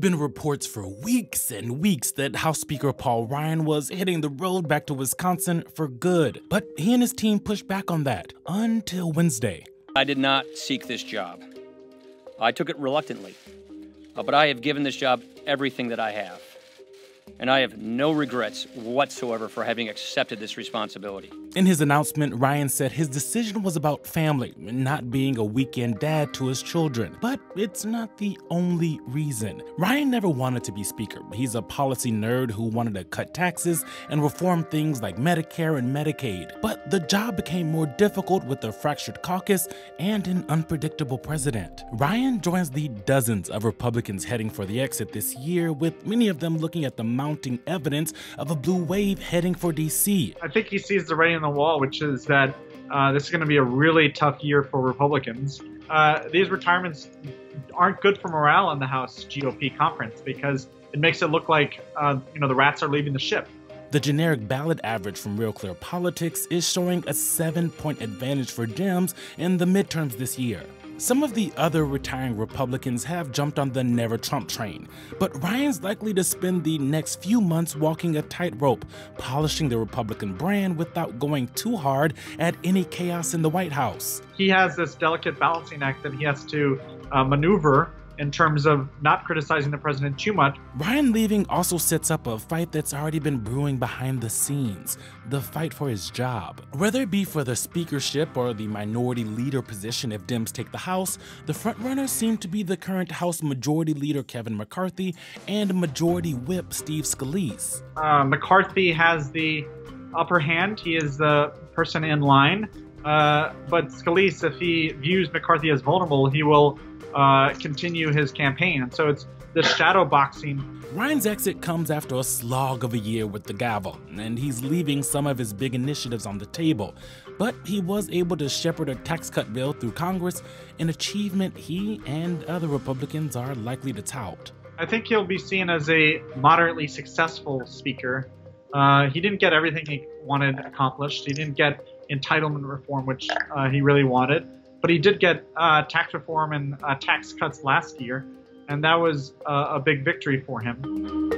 been reports for weeks and weeks that House Speaker Paul Ryan was hitting the road back to Wisconsin for good, but he and his team pushed back on that until Wednesday. I did not seek this job. I took it reluctantly, but I have given this job everything that I have. And I have no regrets whatsoever for having accepted this responsibility. In his announcement, Ryan said his decision was about family, not being a weekend dad to his children. But it's not the only reason. Ryan never wanted to be Speaker. He's a policy nerd who wanted to cut taxes and reform things like Medicare and Medicaid. But the job became more difficult with a fractured caucus and an unpredictable president. Ryan joins the dozens of Republicans heading for the exit this year, with many of them looking at the mounting evidence of a blue wave heading for DC. I think he sees the writing on the wall, which is that this is going to be a really tough year for Republicans. These retirements aren't good for morale in the House GOP conference because it makes it look like the rats are leaving the ship. The generic ballot average from Real Clear Politics is showing a 7-point advantage for Dems in the midterms this year. Some of the other retiring Republicans have jumped on the Never Trump train, but Ryan's likely to spend the next few months walking a tightrope, polishing the Republican brand without going too hard at any chaos in the White House. He has this delicate balancing act that he has to maneuver in terms of not criticizing the president too much. Ryan leaving also sets up a fight that's already been brewing behind the scenes, the fight for his job. Whether it be for the speakership or the minority leader position if Dems take the House, the frontrunners seem to be the current House Majority Leader Kevin McCarthy and Majority Whip Steve Scalise. McCarthy has the upper hand. He is the person in line. But Scalise, if he views McCarthy as vulnerable, he will continue his campaign. And so it's this shadow boxing. Ryan's exit comes after a slog of a year with the gavel, and he's leaving some of his big initiatives on the table. But he was able to shepherd a tax cut bill through Congress, an achievement he and other Republicans are likely to tout. I think he'll be seen as a moderately successful speaker. He didn't get everything he wanted accomplished. He didn't get entitlement reform, which he really wanted. But he did get tax reform and tax cuts last year, and that was a big victory for him.